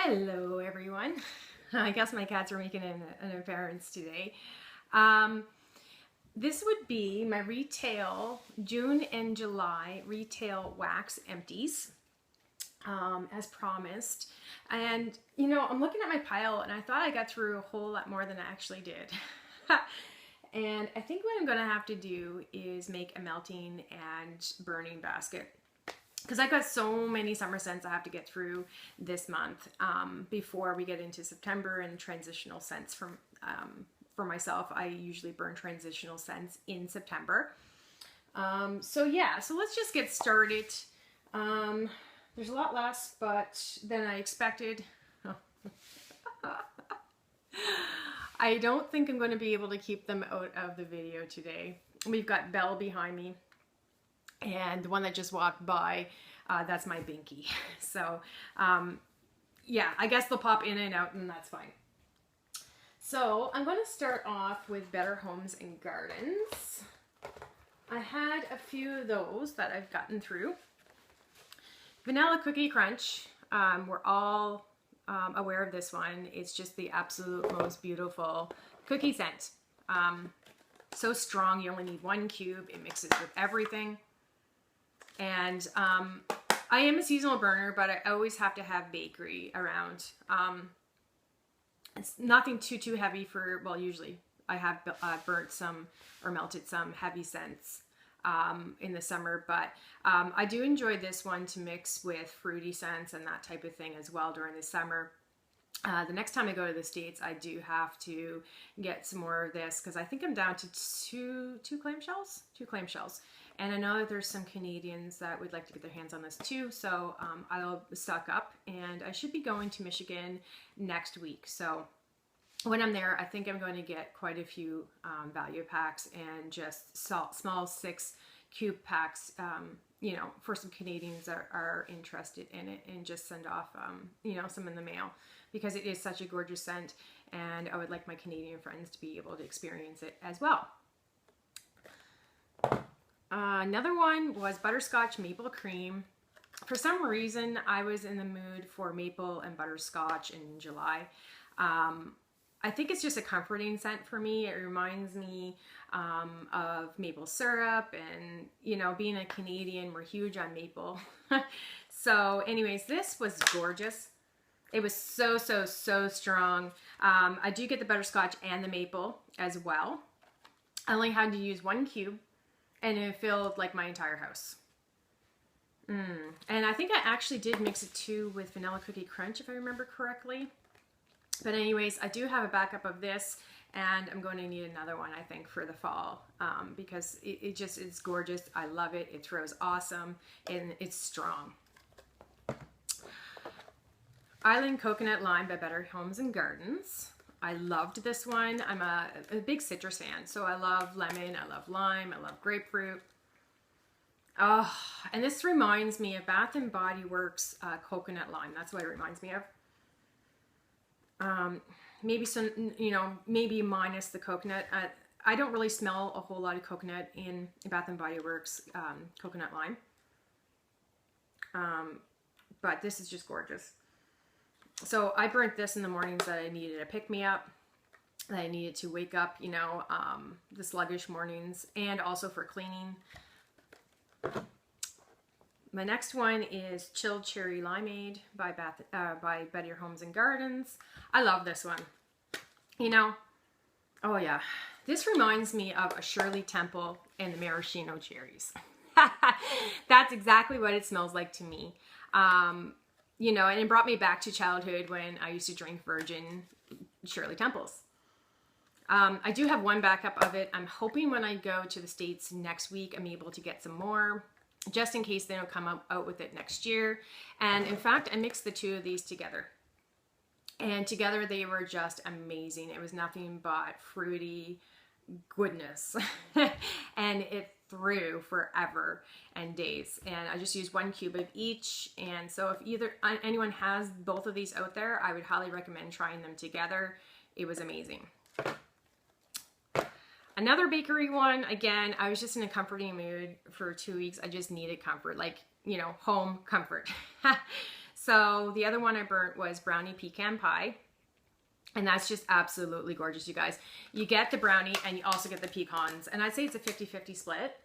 Hello everyone. I guess my cats are making an appearance today. This would be my retail June and July retail wax empties, as promised. And you know, I'm looking at my pile and I thought I got through a whole lot more than I actually did. And I think what I'm gonna have to do is make a melting and burning basket, because I've got so many summer scents I have to get through this month before we get into September, and transitional scents for myself. I usually burn transitional scents in September. So let's just get started. There's a lot less than I expected. I don't think I'm going to be able to keep them out of the video today. We've got Belle behind me, and the one that just walked by, that's my Binky. So yeah, I guess they'll pop in and out, and that's fine. So I'm going to start off with Better Homes and Gardens. I had a few of those that I've gotten through. Vanilla Cookie Crunch, we're all aware of this one. It's just the absolute most beautiful cookie scent. So strong, you only need 1 cube. It mixes with everything. And I am a seasonal burner, but I always have to have bakery around. It's nothing too heavy for, well, usually I have burnt some or melted some heavy scents in the summer, but I do enjoy this one to mix with fruity scents and that type of thing as well during the summer. The next time I go to the States, I do have to get some more of this, because I think I'm down to two clamshells. And I know that there's some Canadians that would like to get their hands on this too, so I'll stock up, and I should be going to Michigan next week. So when I'm there, I think I'm going to get quite a few value packs and just small 6 cube packs, you know, for some Canadians that are interested in it, and just send off, you know, some in the mail, because it is such a gorgeous scent, and I would like my Canadian friends to be able to experience it as well. Another one was Butterscotch Maple Cream. For some reason, I was in the mood for maple and butterscotch in July. I think it's just a comforting scent for me. It reminds me of maple syrup, and you know, being a Canadian, we're huge on maple. So anyways, this was gorgeous. It was so strong. I do get the butterscotch and the maple as well. I only had to use 1 cube, and it filled like my entire house. And I think I actually did mix it too with Vanilla Cookie Crunch, if I remember correctly. But anyways, I do have a backup of this, and I'm going to need another one, I think, for the fall, because it just is gorgeous. I love it. It throws awesome, and it's strong. Island Coconut Lime by Better Homes and Gardens. I loved this one. I'm a big citrus fan, so I love lemon, I love lime, I love grapefruit. Oh, and this reminds me of Bath & Body Works Coconut Lime. That's what it reminds me of. Maybe some, you know, maybe minus the coconut. I don't really smell a whole lot of coconut in Bath & Body Works Coconut Lime. But this is just gorgeous. So I burnt this in the mornings that I needed a pick-me-up, that I needed to wake up, you know, the sluggish mornings, and also for cleaning. My next one is Chilled Cherry Limeade by Better Homes and Gardens. I love this one. You know, oh yeah, this reminds me of a Shirley Temple and the maraschino cherries. That's exactly what it smells like to me. You know, and it brought me back to childhood when I used to drink virgin Shirley Temples. I do have one backup of it. I'm hoping when I go to the States next week, I'm able to get some more, just in case they don't come out with it next year. And in fact, I mixed the 2 of these together. And together they were just amazing. It was nothing but fruity goodness. And it through forever and days. And I just used 1 cube of each. And so if anyone has both of these out there, I would highly recommend trying them together. It was amazing. Another bakery one, again, I was just in a comforting mood for 2 weeks. I just needed comfort, like, you know, home comfort. So the other one I burnt was Brownie Pecan Pie. And that's just absolutely gorgeous, you guys. You get the brownie and you also get the pecans. And I'd say it's a 50-50 split.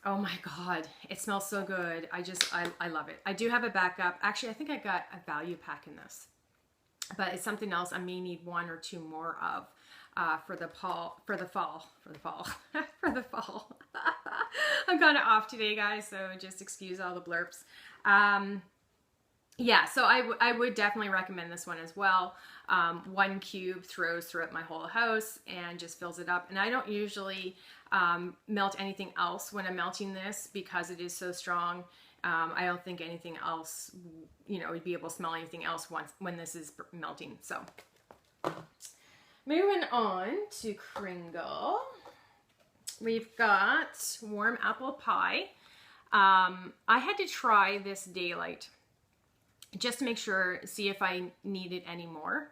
Oh my God, it smells so good. I love it. I do have a backup. Actually, I think I got a value pack in this. But it's something else I may need 1 or 2 more of for the fall. I'm kind of off today, guys, so just excuse all the blurps. Yeah, so I would definitely recommend this one as well. 1 cube throws throughout my whole house and just fills it up. And I don't usually melt anything else when I'm melting this because it is so strong. I don't think anything else, you know, would be able to smell anything else when this is melting. So moving on to Kringle, we've got warm apple pie. I had to try this daylight just to make sure, see if I needed any more.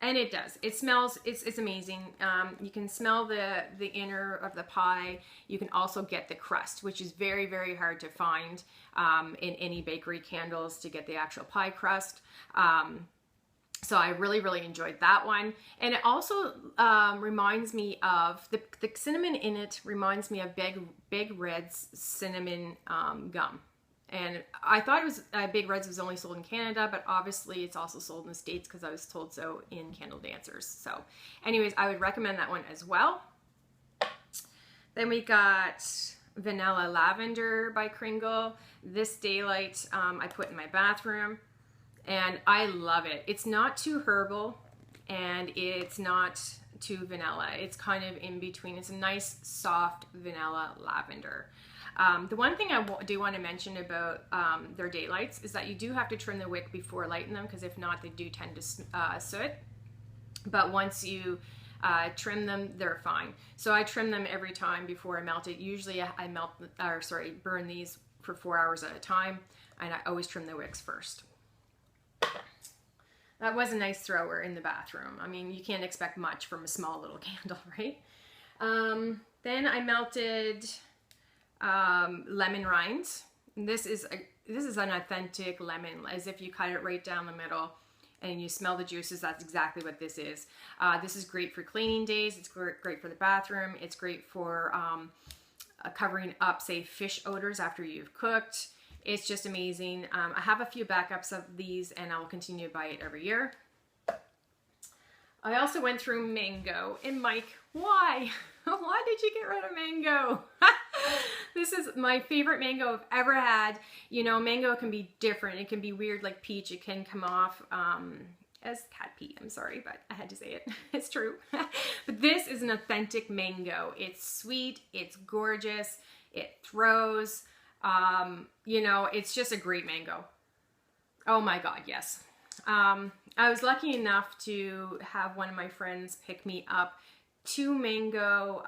And it does. It smells, it's amazing. You can smell the inner of the pie. You can also get the crust, which is very, very hard to find in any bakery candles to get the actual pie crust. So I really, really enjoyed that one. And it also reminds me of, the cinnamon in it reminds me of Big Red's cinnamon gum. And I thought it was Big Red's was only sold in Canada, but obviously it's also sold in the States because I was told so in Candle Dancers. So anyways, I would recommend that one as well. Then we got Vanilla Lavender by Kringle. This daylight I put in my bathroom and I love it. It's not too herbal and it's not too vanilla. It's kind of in between. It's a nice soft vanilla lavender. The one thing I do want to mention about their daylights is that you do have to trim the wick before lighting them, because if not, they do tend to soot. But once you trim them, they're fine. So I trim them every time before I melt it. Usually I burn these for 4 hours at a time, and I always trim the wicks first. That was a nice thrower in the bathroom. I mean, you can't expect much from a small little candle, right? Then I melted lemon rinds. This is an authentic lemon, as if you cut it right down the middle and you smell the juices. That's exactly what this is. This is great for cleaning days. It's great for the bathroom. It's great for covering up, say, fish odors after you've cooked. It's just amazing. I have a few backups of these and I'll continue to buy it every year. I also went through mango. And Mike, why? Why did you get rid of mango? This is my favorite mango I've ever had. You know, mango can be different. It can be weird like peach. It can come off as cat pee. I'm sorry, but I had to say it. It's true. But this is an authentic mango. It's sweet. It's gorgeous. It throws. You know, it's just a great mango. Oh my God, yes. I was lucky enough to have one of my friends pick me up 2 mango,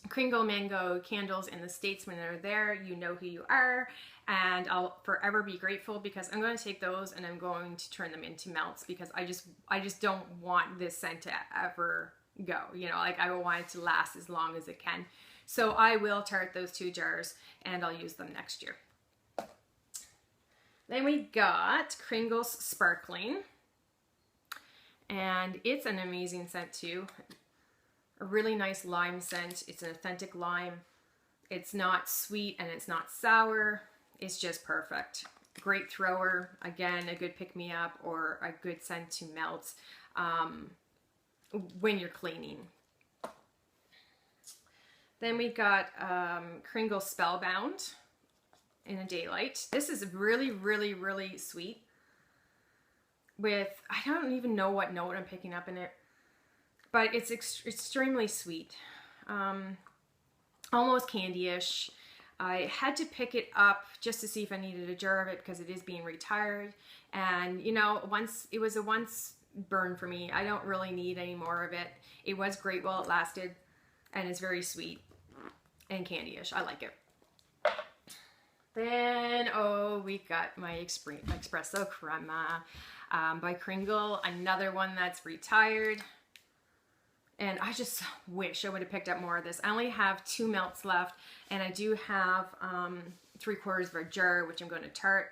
Kringle mango candles in the States. When they're there, you know who you are, and I'll forever be grateful, because I'm going to take those and I'm going to turn them into melts, because I just don't want this scent to ever go. You know, like I want it to last as long as it can. So I will tart those 2 jars and I'll use them next year. Then we got Kringle's Sparkling, and it's an amazing scent too. A really nice lime scent. It's an authentic lime. It's not sweet and it's not sour. It's just perfect. Great thrower. Again, a good pick-me-up or a good scent to melt when you're cleaning. Then we got Kringle Spellbound in a daylight. This is really, really, really sweet. With, I don't even know what note I'm picking up in it, but it's extremely sweet. Almost candy-ish. I had to pick it up just to see if I needed a jar of it, because it is being retired. And you know, it was a once burn for me. I don't really need any more of it. It was great while it lasted, and it's very sweet and candy-ish. I like it. Then, oh, we got my Espresso Crema by Kringle, another one that's retired. And I just wish I would have picked up more of this. I only have 2 melts left, and I do have 3/4 of a jar, which I'm going to tart.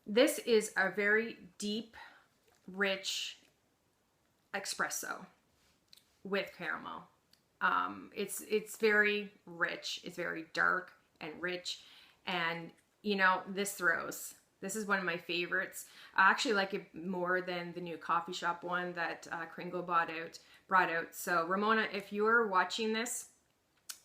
This is a very deep, rich espresso with caramel. It's very rich. It's very dark and rich, and you know, this throws. This is one of my favorites. I actually like it more than the new coffee shop one that Kringle brought out. So Ramona, if you're watching this,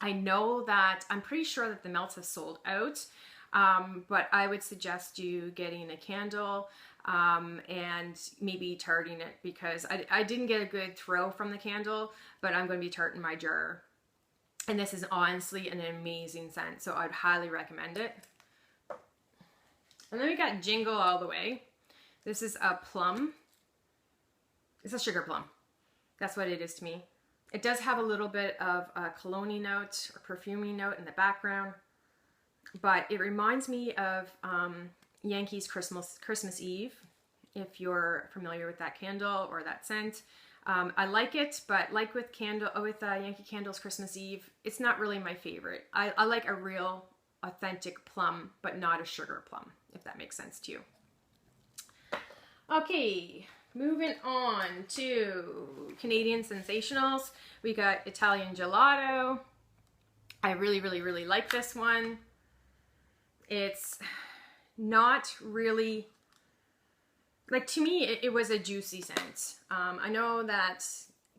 I know that I'm pretty sure that the melts have sold out, but I would suggest you getting a candle and maybe tarting it, because I didn't get a good throw from the candle, but I'm going to be tarting my jar. And this is honestly an amazing scent, so I'd highly recommend it. And then we got Jingle All the Way. This is a plum. It's a sugar plum. That's what it is to me. It does have a little bit of a cologne note or perfumey note in the background, but it reminds me of Yankee's Christmas Eve, if you're familiar with that candle or that scent. I like it, but like with Yankee Candle's Christmas Eve, it's not really my favorite. I like a real authentic plum, but not a sugar plum, if that makes sense to you. Okay, moving on to Canadian Sensationals. We got Italian Gelato. I really, really, really like this one. It's not really, like, to me, it was a juicy scent. I know that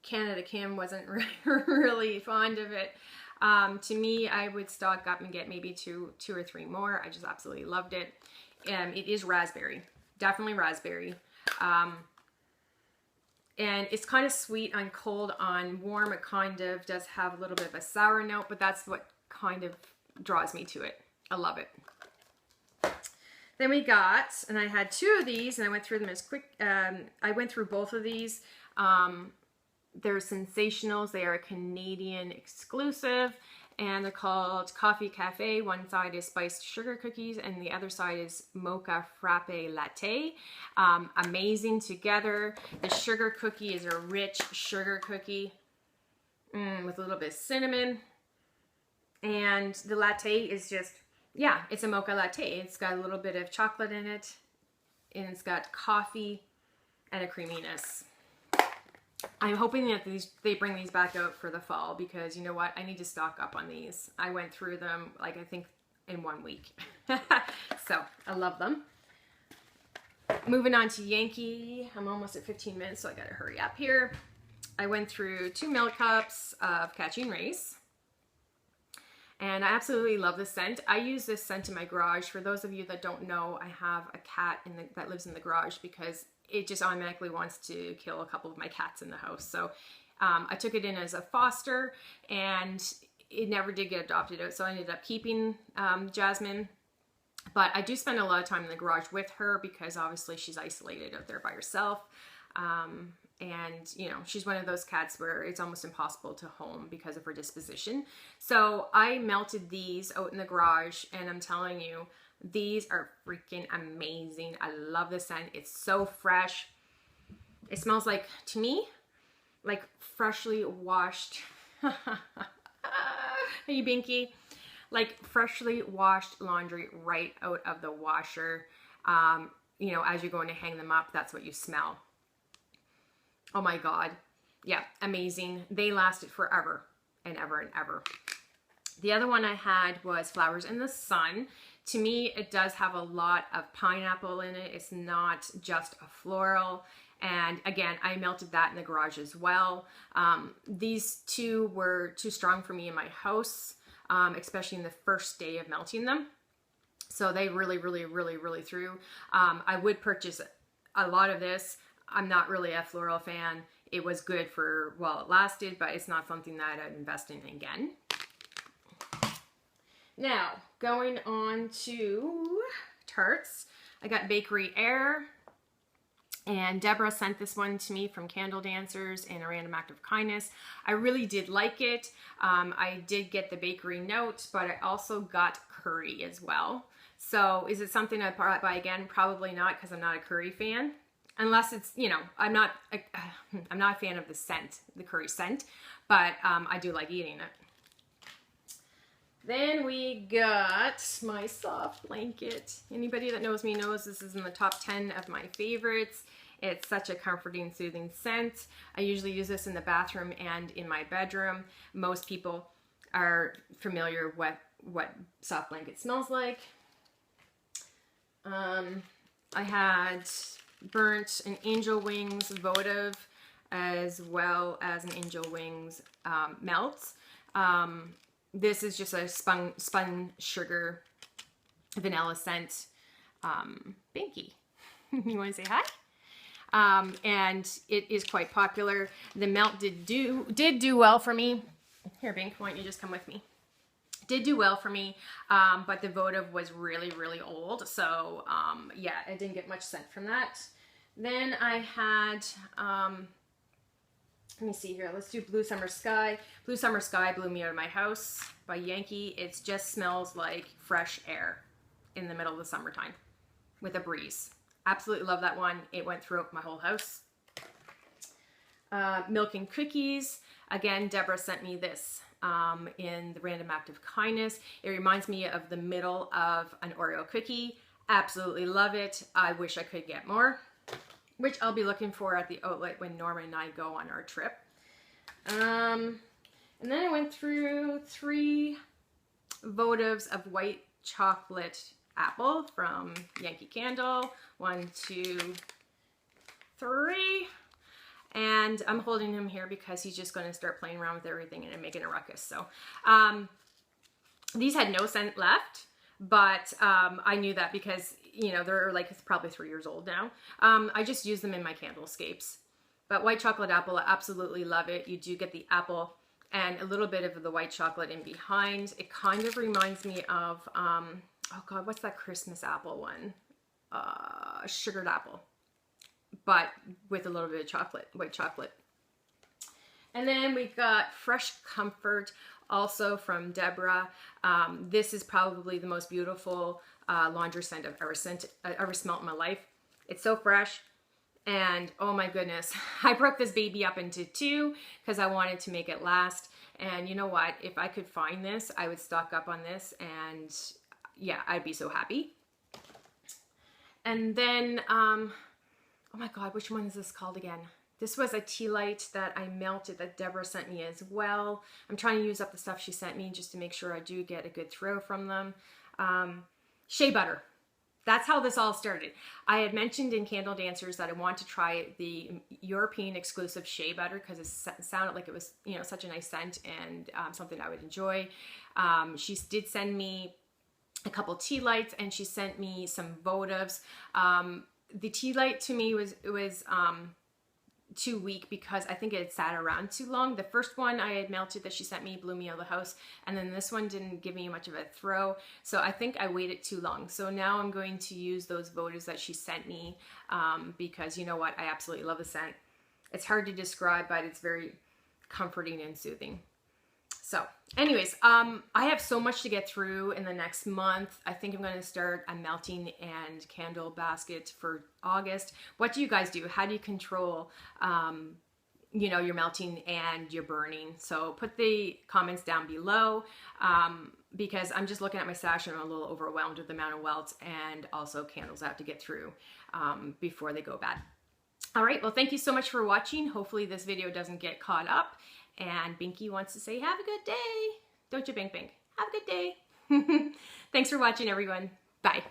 Canada Kim wasn't really fond of it. To me, I would stock up and get maybe two or three more. I just absolutely loved it. It is raspberry, definitely raspberry. And it's kind of sweet on cold. On warm, it kind of does have a little bit of a sour note, but that's what kind of draws me to it. I love it. Then we got, and I had two of these, and I went through them as quick. I went through both of these. They're Sensationals. They are a Canadian exclusive, and they're called Coffee Cafe. One side is spiced sugar cookies, and the other side is mocha frappe latte. Amazing together. The sugar cookie is a rich sugar cookie with a little bit of cinnamon, and the latte is just, yeah, it's a mocha latte. It's got a little bit of chocolate in it, and it's got coffee and a creaminess. I'm hoping that they bring these back out for the fall, because you know what? I need to stock up on these. I went through them, like, I think in 1 week. So I love them. Moving on to Yankee. I'm almost at 15 minutes, so I gotta hurry up here. I went through 2 milk cups of Catching Race. And I absolutely love this scent. I use this scent in my garage. For those of you that don't know, I have a cat that lives in the garage, because it just automatically wants to kill a couple of my cats in the house. So I took it in as a foster, and it never did get adopted out. So I ended up keeping Jasmine. But I do spend a lot of time in the garage with her, because obviously she's isolated out there by herself. And, you know, she's one of those cats where it's almost impossible to home because of her disposition. So I melted these out in the garage, and I'm telling you, these are freaking amazing. I love the scent. It's so fresh. It smells like, to me, like freshly washed. Are you binky? Like freshly washed laundry right out of the washer. You know, as you're going to hang them up, that's what you smell. Oh my God. Yeah, amazing. They lasted forever and ever and ever. The other one I had was Flowers in the Sun. To me, it does have a lot of pineapple in it. It's not just a floral. And again, I melted that in the garage as well. These two were too strong for me in my house, especially in the first day of melting them. So they really, really, really, really threw. I would purchase a lot of this. I'm not really a floral fan. It was good for while it lasted, but it's not something that I'd invest in again. Now, going on to tarts. I got Bakery Air, and Deborah sent this one to me from Candle Dancers in a random act of kindness. I really did like it. I did get the bakery note, but I also got curry as well. So is it something I'd buy again? Probably not, because I'm not a curry fan. Unless it's, you know, I'm not a fan of the scent, the curry scent, but I do like eating it. Then we got my soft blanket. Anybody that knows me knows this is in the top 10 of my favorites. It's such a comforting, soothing scent. I usually use this in the bathroom and in my bedroom. Most people are familiar with what soft blanket smells like. I had burnt an Angel Wings votive as well as an Angel Wings melt. This is just a spun sugar vanilla scent binky. You want to say hi? And it is quite popular. The melt did do well for me. Here, Bink, why don't you just come with me? Did do well for me, but the votive was really, really old. So yeah, I didn't get much scent from that. Then I had, let me see here. Let's do Blue Summer Sky. Blue Summer Sky blew me out of my house by Yankee. It just smells like fresh air in the middle of the summertime with a breeze. Absolutely love that one. It went throughout my whole house. Milk and Cookies. Again, Deborah sent me this in the Random Act of Kindness. It reminds me of the middle of an Oreo cookie. Absolutely love it. I wish I could get more, which I'll be looking for at the outlet when Norman and I go on our trip. And then I went through 3 votives of white chocolate apple from Yankee Candle. 1, 2, 3. And I'm holding him here because he's just going to start playing around with everything and making a ruckus. So these had no scent left, but I knew that because, you know, they're like probably 3 years old now. I just use them in my candlescapes. But white chocolate apple, I absolutely love it. You do get the apple and a little bit of the white chocolate in behind. It kind of reminds me of, oh God, what's that Christmas apple one? Sugared apple, but with a little bit of chocolate, white chocolate. And then we got Fresh Comfort, also from Deborah. This is probably the most beautiful laundry scent I've ever smelled in my life. It's so fresh. And oh my goodness, I broke this baby up into 2 because I wanted to make it last. And you know what? If I could find this, I would stock up on this, and yeah, I'd be so happy. And then, oh my God, which one is this called again? This was a tea light that I melted that Deborah sent me as well. I'm trying to use up the stuff she sent me just to make sure I do get a good throw from them. Shea butter. That's how this all started. I had mentioned in Candle Dancers that I want to try the European exclusive shea butter because it sounded like it was, you know, such a nice scent and something I would enjoy. She did send me a couple tea lights and she sent me some votives. The tea light to me was too weak because I think it had sat around too long. The first one I had melted that she sent me blew me out of the house, and then this one didn't give me much of a throw, so I think I waited too long. So now I'm going to use those votives that she sent me because you know what, I absolutely love the scent. It's hard to describe, but it's very comforting and soothing. So anyways, I have so much to get through in the next month. I think I'm going to start a melting and candle basket for August. What do you guys do? How do you control, you know, your melting and your burning? So put the comments down below because I'm just looking at my stash and I'm a little overwhelmed with the amount of welts and also candles I have to get through before they go bad. All right, well, thank you so much for watching. Hopefully this video doesn't get caught up. And Binky wants to say, have a good day. Don't you, Bink Bink? Have a good day. Thanks for watching, everyone. Bye.